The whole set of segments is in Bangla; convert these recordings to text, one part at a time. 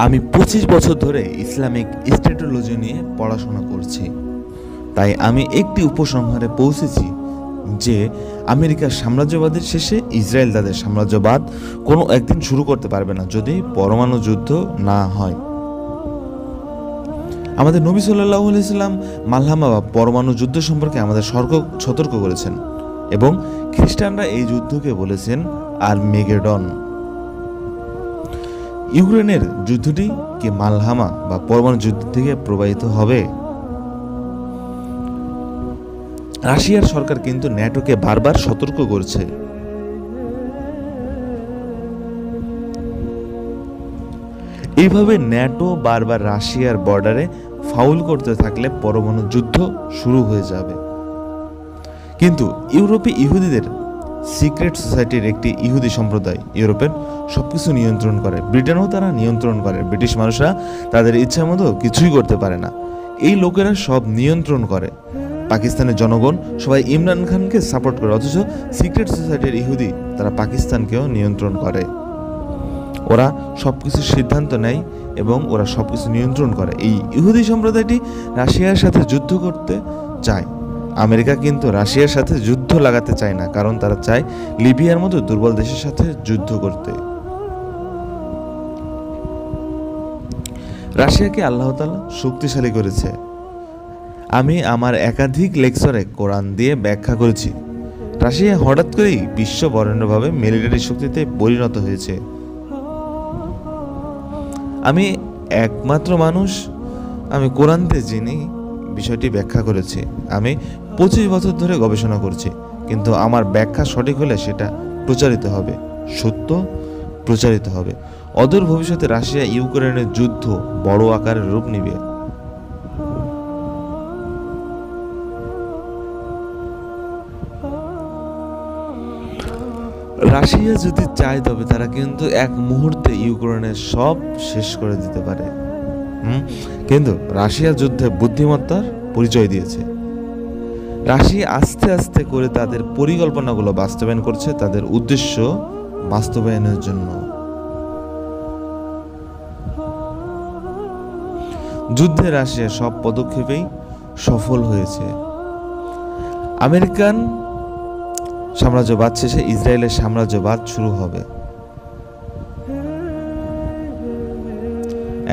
আমি 25 বছর ধরে ইসলামিক স্ট্র্যাটেজি নিয়ে পড়াশোনা করছি, তাই আমি একটি উপসংহারে পৌঁছেছি যে আমেরিকার সাম্রাজ্যবাদের শেষে ইসরায়েল তাদের সাম্রাজ্যবাদ কোনো একদিন শুরু করতে পারবে না যদি পরমাণু যুদ্ধ না হয়। আমাদের নবী সাল্লাল্লাহু আলাইহি সাল্লাম মালহামা বা পরমাণু যুদ্ধ সম্পর্কে আমাদের সতর্ক করেছেন এবং খ্রিস্টানরা এই যুদ্ধকে বলেছেন আর্মেগেডন। ইউক্রেনের যুদ্ধটি কি মালহামা বা পরমাণু যুদ্ধ থেকে প্রবাহিত হবে? রাশিয়ার সরকার কিন্তু ন্যাটোকে বারবার সতর্ক করছে। এইভাবে ন্যাটো বারবার রাশিয়ার বর্ডারে ফাউল করতে থাকলে পরমাণু যুদ্ধ শুরু হয়ে যাবে। কিন্তু ইউরোপে ইহুদিদের সিক্রেট সোসাইটির একটি ইহুদি সম্প্রদায় ইউরোপের সবকিছু নিয়ন্ত্রণ করে। ব্রিটেনও তারা নিয়ন্ত্রণ করে। ব্রিটিশ মানুষরা তাদের ইচ্ছা মতো কিছুই করতে পারে না। এই লোকেরা সব নিয়ন্ত্রণ করে। পাকিস্তানের জনগণ সবাই ইমরান খানকে সাপোর্ট করে, অথচ সিক্রেট সোসাইটির ইহুদি তারা পাকিস্তানকেও নিয়ন্ত্রণ করে। ওরা সবকিছু সিদ্ধান্ত নেয় এবং ওরা সবকিছু নিয়ন্ত্রণ করে। এই ইহুদি সম্প্রদায়টি রাশিয়ার সাথে যুদ্ধ করতে চায়। আমেরিকা কিন্তু রাশিয়ার সাথে যুদ্ধ লাগাতে চায় না, কারণ তারা চায় লিবিয়ার মতো দুর্বল দেশের সাথে যুদ্ধ করতে। রাশিয়াকে আল্লাহ তাআলা শক্তিশালী করেছে। আমি আমার একাধিক লেকচারে কোরআন দিয়ে ব্যাখ্যা করেছি। রাশিয়া হঠাৎ করেই বিশ্ব বরেণ্যভাবে মিলিটারি শক্তিতে পরিণত হয়েছে। আমি একমাত্র মানুষ, আমি কোরআন দিয়ে যিনি বিষয়টি ব্যাখ্যা করেছি। আমি 25 বছর ধরে গবেষণা করছি, কিন্তু আমার ব্যাখ্যা সঠিক হলে সেটা প্রচারিত হবে, সত্য প্রচারিত হবে। অদূর ভবিষ্যতে রাশিয়া ইউক্রেনের যুদ্ধ বড় আকারের রূপ নিবে। রাশিয়া যদি চায় তবে তারা কিন্তু এক মুহূর্তে ইউক্রেনের সব শেষ করে দিতে পারে। কিন্তু রাশিয়া যুদ্ধে বুদ্ধিমত্তার পরিচয় দিয়েছে। রাশিয়া আস্তে আস্তে করে তাদের পরিকল্পনাগুলো বাস্তবায়ন করছে তাদের উদ্দেশ্য বাস্তবায়নের জন্য। যুদ্ধে রাশিয়া সব পদক্ষেপেই সফল হয়েছে। আমেরিকান সাম্রাজ্যবাদ শেষে ইসরায়েলের সাম্রাজ্যবাদ শুরু হবে।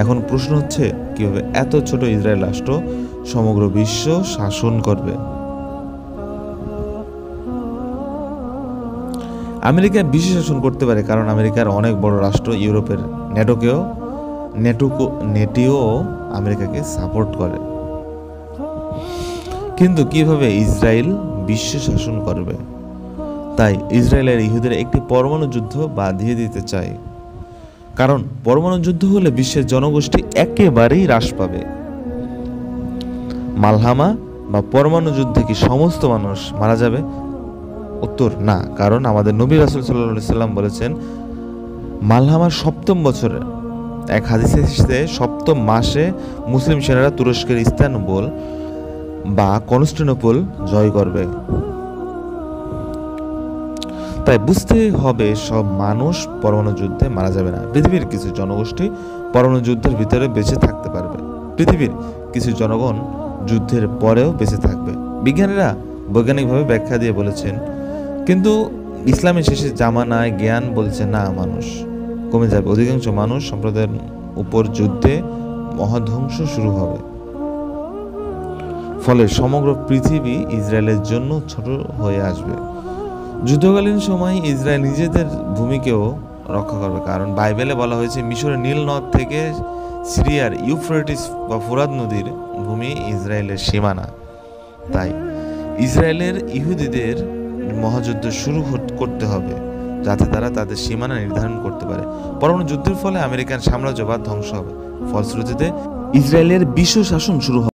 এখন প্রশ্ন হচ্ছে, কিভাবে এত ছোট ইসরায়েল রাষ্ট্র সমগ্র বিশ্ব শাসন করবে? আমেরিকা বিশ্ব শাসন করতে পারে কারণ আমেরিকার অনেক বড় রাষ্ট্র ইউরোপের নেটিও আমেরিকাকে সাপোর্ট করে। কিন্তু কিভাবে ইসরায়েল বিশ্ব শাসন করবে? তাই ইসরায়েলের ইহুদিরা একটি পরমাণু যুদ্ধ বাঁধিয়ে দিতে চায়, কারণ পরমাণু যুদ্ধ হলে বিশ্বের জনগোষ্ঠী একেবারেই হ্রাস পাবে। মালহামা বা পরমাণু যুদ্ধে কি সমস্ত মানুষ মারা যাবে? উত্তর না, কারণ আমাদের নবী রাসূল সাল্লাল্লাহু আলাইহি সাল্লাম বলেছেন, মালহামার 7ম বছরে এক হাদিসে এসেছে 7ম মাসে মুসলিম সেনারা তুরস্কের ইস্তানবুল বা কনস্টান্টিনোপল জয় করবে। তাই বুঝতে হবে সব মানুষ পরমাণু যুদ্ধে মারা যাবে না। পৃথিবীর কিছু জনগোষ্ঠী পরমাণু যুদ্ধের ভিতরে বেঁচে থাকতে পারবে। পৃথিবীর কিছু জনগণ যুদ্ধের পরেও বেঁচে থাকবে। বিজ্ঞানীরা বৈজ্ঞানিকভাবে ব্যাখ্যা দিয়ে বলেছেন, কিন্তু ইসলামের শেষে জামানায় জ্ঞান বলছে না, মানুষ কমে যাবে। অধিকাংশ মানুষ সম্প্রদায়ের উপর যুদ্ধে মহাধ্বংস শুরু হবে। ফলে সমগ্র পৃথিবী ইসরায়েলের জন্য ছোট হয়ে আসবে। যুদ্ধকালীন সময় ইসরায়েল নিজেদের ভূমিকেও রক্ষা করবে, কারণ বাইবেলে বলা হয়েছে মিশরের নীল নদ থেকে সিরিয়ার ইউফ্রেটিস বা ফুরাত নদীর ভূমি ইসরায়েলের সীমানা। তাই ইসরায়েলের ইহুদিদের মহাযুদ্ধ শুরু করতে হবে, যাতে তারা তাদের সীমানা নির্ধারণ করতে পারে। পরমাণু যুদ্ধের ফলে আমেরিকান সাম্রাজ্যবাদ ধ্বংস হবে। ফলশ্রুতিতে ইসরায়েলের বিশ্ব শাসন শুরু হবে।